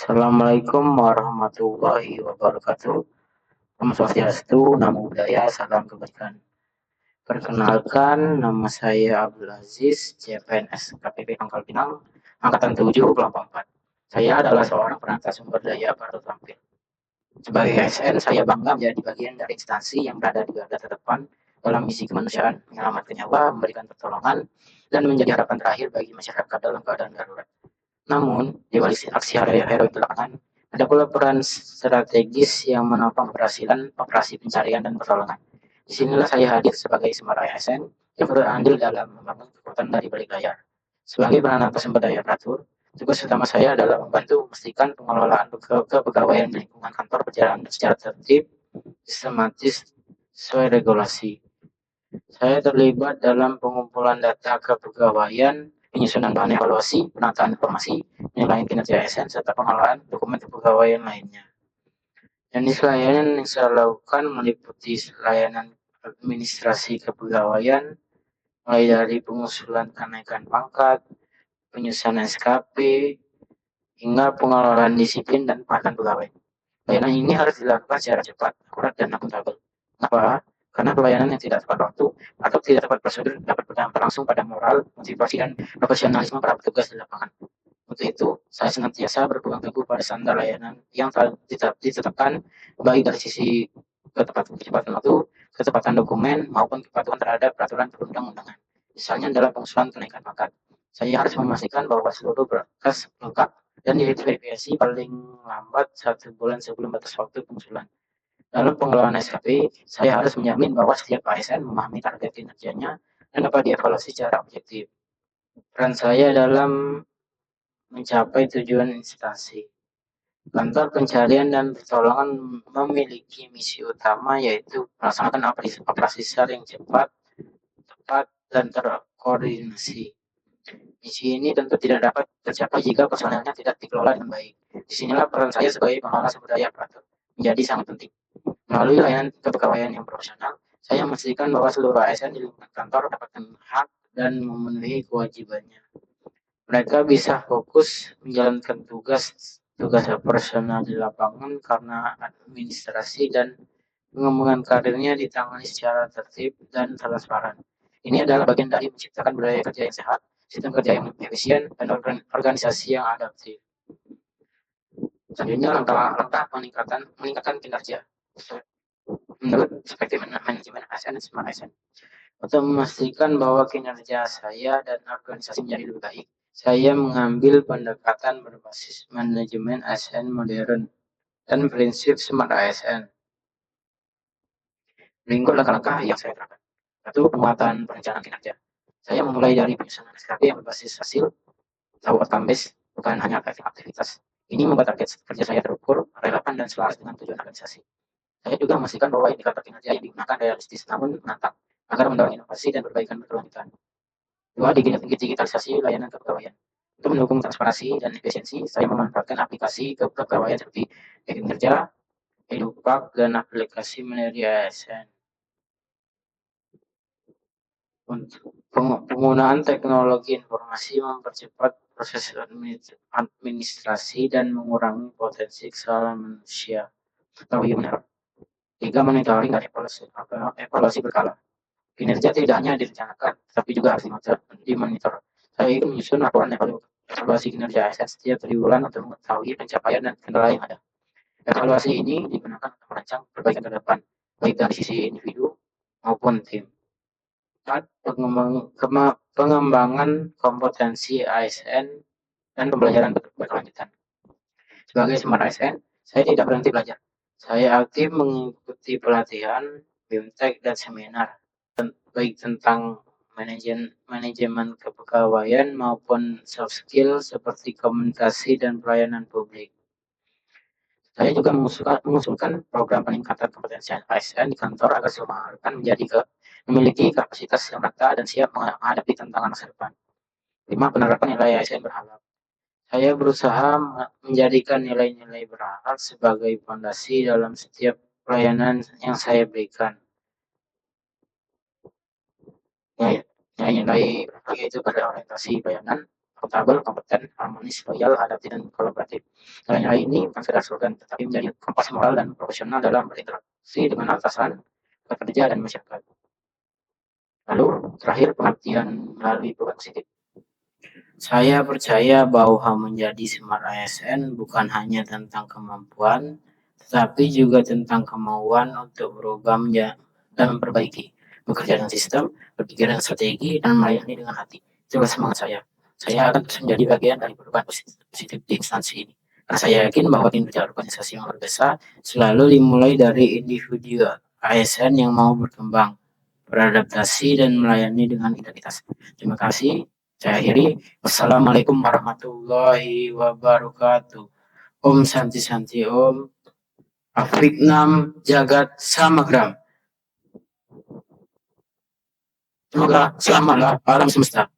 Assalamualaikum warahmatullahi wabarakatuh. Om Swastiastu, Namo Buddhaya, salam kebaikan. Perkenalkan, nama saya Abdul Aziz, CPNS KPP Pangkal Pinang, Angkatan 7, Kelompok 4. Saya adalah seorang penata sumber daya baru tampil. Sebagai ASN, saya bangga menjadi bagian dari instansi yang berada di garda terdepan dalam misi kemanusiaan, menyelamatkan nyawa, memberikan pertolongan, dan menjadi harapan terakhir bagi masyarakat dalam keadaan darurat. Namun, di balik aksi heroik di lapangan, ada pula peran strategis yang menopang keberhasilan operasi pencarian dan pertolongan. Disinilah saya hadir sebagai Semara ASN yang berandil dalam membangun kekuatan dari balik layar. Sebagai penanam sumber daya teratur, tugas utama saya adalah membantu memastikan pengelolaan kepegawaian lingkungan kantor berjalan secara tertib, sistematis, sesuai regulasi. Saya terlibat dalam pengumpulan data kepegawaian, penyusunan bahan evaluasi, penataan informasi, penilaian kinerja ASN, serta pengelolaan dokumen kepegawaian lainnya. Jenis layanan yang saya lakukan meliputi layanan administrasi kepegawaian, mulai dari pengusulan kenaikan pangkat, penyusunan SKP, hingga pengelolaan disiplin dan pelatihan pegawai. Layanan ini harus dilakukan secara cepat, akurat, dan akuntabel. Kenapa? Karena pelayanan yang tidak tepat waktu atau tidak tepat prosedur dapat berdampak langsung pada moral, motivasi, dan profesionalisme para petugas di lapangan. Untuk itu, saya senantiasa berpegang teguh pada standar layanan yang telah ditetapkan, baik dari sisi kecepatan waktu, ketepatan dokumen, maupun kepatuhan terhadap peraturan perundang-undangan. Misalnya dalam pengusulan kenaikan pangkat, saya harus memastikan bahwa seluruh berkas lengkap dan diverifikasi paling lambat 1 bulan sebelum batas waktu pengusulan. Dalam pengelolaan SKP, saya harus menjamin bahwa setiap ASN memahami target kinerjanya dan dapat dievaluasi secara objektif. Peran saya dalam mencapai tujuan instansi. Kantor pencarian dan pertolongan memiliki misi utama yaitu melaksanakan operasi SAR yang cepat, tepat, dan terkoordinasi. Misi ini tentu tidak dapat tercapai jika personelnya tidak dikelola dengan baik. Disinilah peran saya sebagai pengelola sumber daya aparatur menjadi sangat penting. Melalui layanan kepegawaian yang profesional, saya memastikan bahwa seluruh ASN di lingkungan kantor mendapatkan hak dan memenuhi kewajibannya. Mereka bisa fokus menjalankan tugas operasional di lapangan karena administrasi dan pengembangan karirnya ditangani secara tertib dan transparan. Ini adalah bagian dari menciptakan budaya kerja yang sehat, sistem kerja yang efisien, dan organisasi yang adaptif. Selanjutnya langkah meningkatkan kinerja menurut perspektif manajemen ASN dan Smart ASN. Untuk memastikan bahwa kinerja saya dan organisasi menjadi lebih baik, saya mengambil pendekatan berbasis manajemen ASN modern dan prinsip Smart ASN. Berikut langkah-langkah yang saya terapkan. Satu, penguatan perencanaan kinerja. Saya memulai dari penyusunan SKP yang berbasis hasil atau outcome based, bukan hanya aktivitas. Ini membuat target kerja saya terukur, relevan, dan selaras dengan tujuan organisasi. Saya juga memastikan bahwa indikator kinerja yang digunakan realistis namun menantang agar mendorong inovasi dan perbaikan berkelanjutan. Dua, digitalisasi layanan kepegawaian. Untuk mendukung transparansi dan efisiensi, saya memanfaatkan aplikasi kepegawaian seperti e-kinerja, Edupak, dan aplikasi mandiri ASN. Untuk penggunaan teknologi informasi mempercepat proses administrasi dan mengurangi potensi kesalahan manusia atau human error. Tiga, monitoring dan evaluasi berkala. Kinerja tidak hanya direncanakan, tapi juga harus dimonitor. Saya ingin menyusun laporan evaluasi kinerja ASN setiap 3 bulan untuk mengetahui pencapaian dan kendala yang ada. Evaluasi ini digunakan untuk merancang perbaikan ke depan, baik dari sisi individu maupun tim. Pengembangan kompetensi ASN dan pembelajaran berkelanjutan. Sebagai Smart ASN, saya tidak berhenti belajar. Saya aktif mengikuti pelatihan, BIMTEK, dan seminar, baik tentang manajemen kepegawaian maupun soft skill seperti komunikasi dan pelayanan publik. Saya juga mengusulkan program peningkatan kompetensi ASN di kantor agar semua rekan memiliki kapasitas yang merata dan siap menghadapi tantangan masa depan. 5. Penerapan nilai ASN berhalal. Saya berusaha menjadikan nilai-nilai berhalal sebagai fondasi dalam setiap pelayanan yang saya berikan. Nilai berhalal yaitu pada orientasi pelayanan, akuntabel, kompeten, harmonis, loyal, adaptif, dan kolaboratif. Nilai-nilai ini bukan sekedar slogan, tetapi menjadi kompas moral dan profesional dalam berinteraksi dengan atasan, pekerja, dan masyarakat. Lalu, terakhir pengertian melalui perubahan positif. Saya percaya bahwa menjadi Smart ASN bukan hanya tentang kemampuan, tetapi juga tentang kemauan untuk berubah dan memperbaiki, bekerja dengan sistem, berpikir dengan strategi, dan melayani dengan hati. Itulah semangat saya. Saya akan terus menjadi bagian dari perubahan positif di instansi ini. Karena saya yakin bahwa kinerja organisasi yang luar biasa selalu dimulai dari individu ASN yang mau berkembang, beradaptasi, dan melayani dengan integritas. Terima kasih. Saya akhiri. Wassalamualaikum warahmatullahi wabarakatuh. Om Santi Santi Om. Afiknam Jagat Samagram. Semoga selamatlah alam semesta.